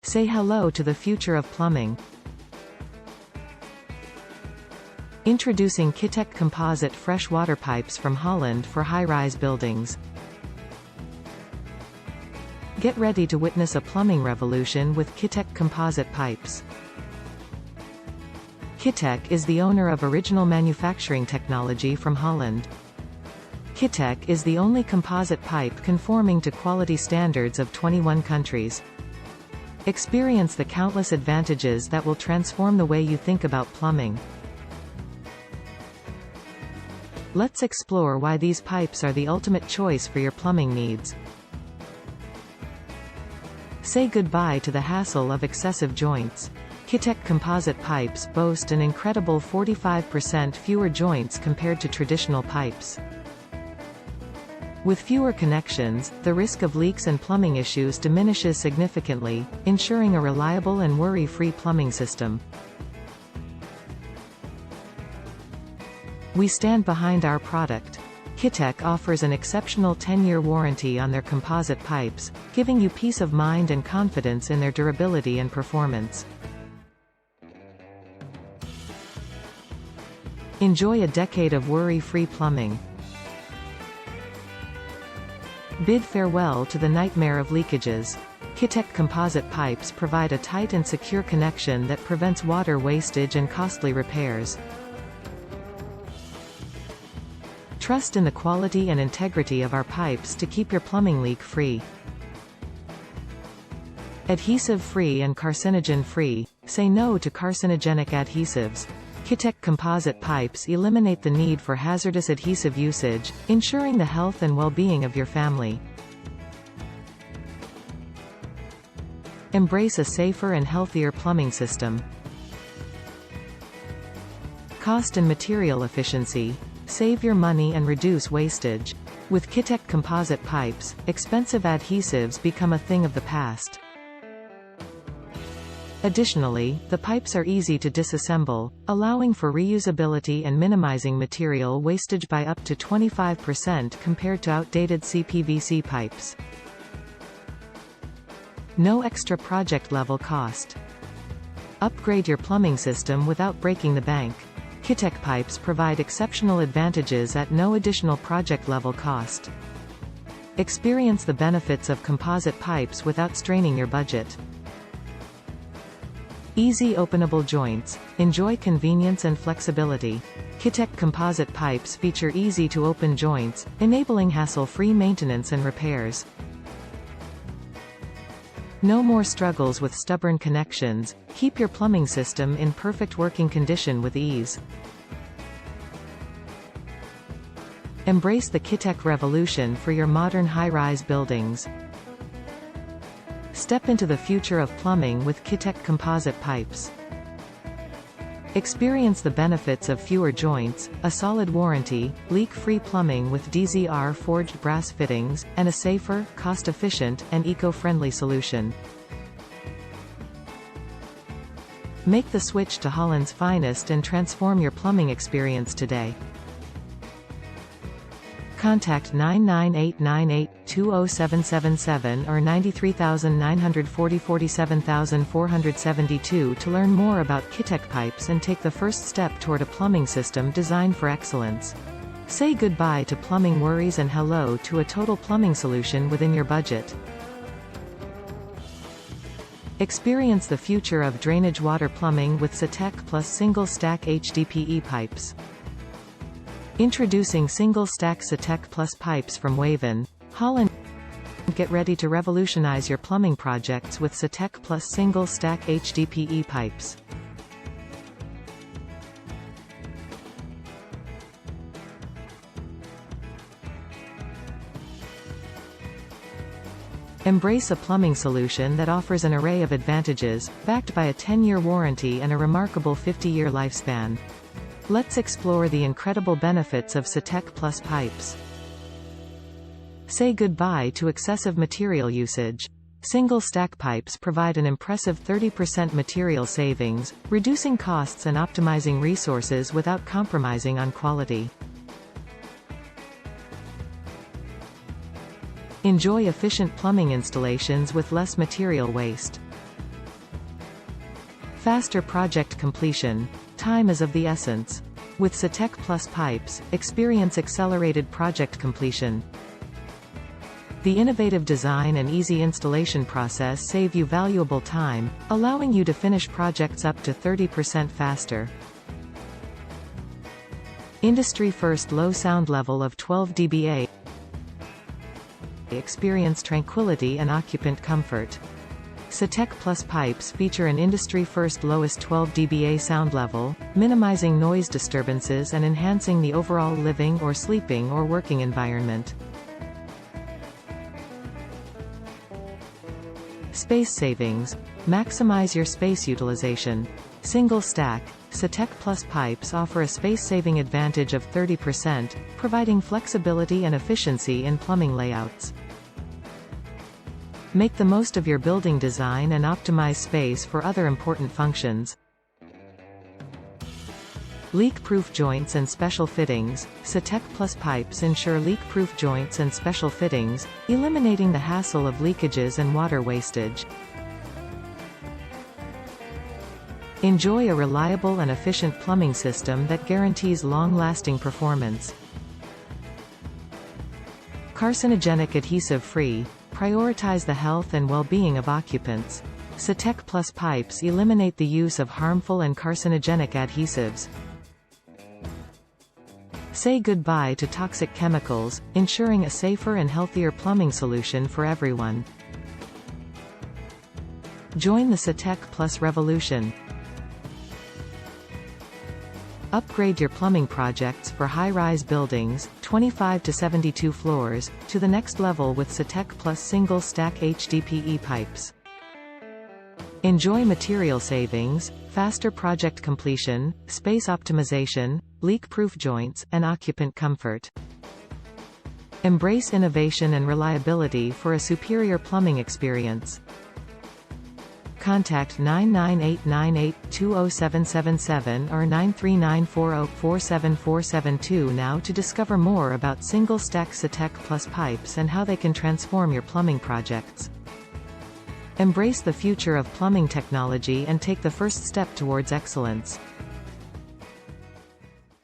Say hello to the future of plumbing. Introducing KITEC Composite Freshwater Pipes from Holland for high-rise buildings. Get ready to witness a plumbing revolution with KITEC Composite Pipes. KITEC is the owner of original manufacturing technology from Holland. KITEC is the only composite pipe conforming to quality standards of 21 countries. Experience the countless advantages that will transform the way you think about plumbing. Let's explore why these pipes are the ultimate choice for your plumbing needs. Say goodbye to the hassle of excessive joints. KITEC composite pipes boast an incredible 45% fewer joints compared to traditional pipes. With fewer connections, the risk of leaks and plumbing issues diminishes significantly, ensuring a reliable and worry-free plumbing system. We stand behind our product. KITEC offers an exceptional 10-year warranty on their composite pipes, giving you peace of mind and confidence in their durability and performance. Enjoy a decade of worry-free plumbing. Bid farewell to the nightmare of leakages. KITEC composite pipes provide a tight and secure connection that prevents water wastage and costly repairs. Trust in the quality and integrity of our pipes to keep your plumbing leak-free. Adhesive-free and carcinogen-free. Say no to carcinogenic adhesives. KITEC composite pipes eliminate the need for hazardous adhesive usage, ensuring the health and well-being of your family. Embrace a safer and healthier plumbing system. Cost and material efficiency. Save your money and reduce wastage. With KITEC composite pipes, expensive adhesives become a thing of the past. Additionally, the pipes are easy to disassemble, allowing for reusability and minimizing material wastage by up to 25% compared to outdated CPVC pipes. No extra project-level cost. Upgrade your plumbing system without breaking the bank. KITEC pipes provide exceptional advantages at no additional project-level cost. Experience the benefits of composite pipes without straining your budget. Easy openable joints. Enjoy convenience and flexibility. KITEC composite pipes feature easy-to-open joints, enabling hassle-free maintenance and repairs. No more struggles with stubborn connections. Keep your plumbing system in perfect working condition with ease. Embrace the KITEC revolution for your modern high-rise buildings. Step into the future of plumbing with KITEC composite pipes. Experience the benefits of fewer joints, a solid warranty, leak-free plumbing with DZR forged brass fittings, and a safer, cost-efficient, and eco-friendly solution. Make the switch to Holland's finest and transform your plumbing experience today. Contact 99898-20777 or 93940-47472 to learn more about KITEC pipes and take the first step toward a plumbing system designed for excellence. Say goodbye to plumbing worries and hello to a total plumbing solution within your budget. Experience the future of drainage water plumbing with KITEC Plus single-stack HDPE pipes. Introducing single-stack KITEC Plus pipes from Waven, Holland. Get ready to revolutionize your plumbing projects with KITEC Plus single-stack HDPE pipes. Embrace a plumbing solution that offers an array of advantages, backed by a 10-year warranty and a remarkable 50-year lifespan. Let's explore the incredible benefits of KITEC Plus pipes. Say goodbye to excessive material usage. Single-stack pipes provide an impressive 30% material savings, reducing costs and optimizing resources without compromising on quality. Enjoy efficient plumbing installations with less material waste. Faster project completion. Time is of the essence. With KITEC Plus Pipes, experience accelerated project completion. The innovative design and easy installation process save you valuable time, allowing you to finish projects up to 30% faster. Industry-first low sound level of 12 dBA. Experience tranquility and occupant comfort. KITEC Plus Pipes feature an industry-first lowest 12 dBA sound level, minimizing noise disturbances and enhancing the overall living or sleeping or working environment. Space savings. Maximize your space utilization. Single stack. KITEC Plus Pipes offer a space-saving advantage of 30%, providing flexibility and efficiency in plumbing layouts. Make the most of your building design and optimize space for other important functions. Leak-proof joints and special fittings. KITEC Plus Pipes ensure leak-proof joints and special fittings, eliminating the hassle of leakages and water wastage. Enjoy a reliable and efficient plumbing system that guarantees long-lasting performance. Carcinogenic adhesive-free. Prioritize the health and well-being of occupants. KITEC Plus Pipes eliminate the use of harmful and carcinogenic adhesives. Say goodbye to toxic chemicals, ensuring a safer and healthier plumbing solution for everyone. Join the KITEC Plus revolution. Upgrade your plumbing projects for high-rise buildings, 25 to 72 floors, to the next level with KITEC Plus single-stack HDPE pipes. Enjoy material savings, faster project completion, space optimization, leak-proof joints, and occupant comfort. Embrace innovation and reliability for a superior plumbing experience. Contact 99898-20777 or 93940-47472 now to discover more about single-stack KITEC Plus pipes and how they can transform your plumbing projects. Embrace the future of plumbing technology and take the first step towards excellence.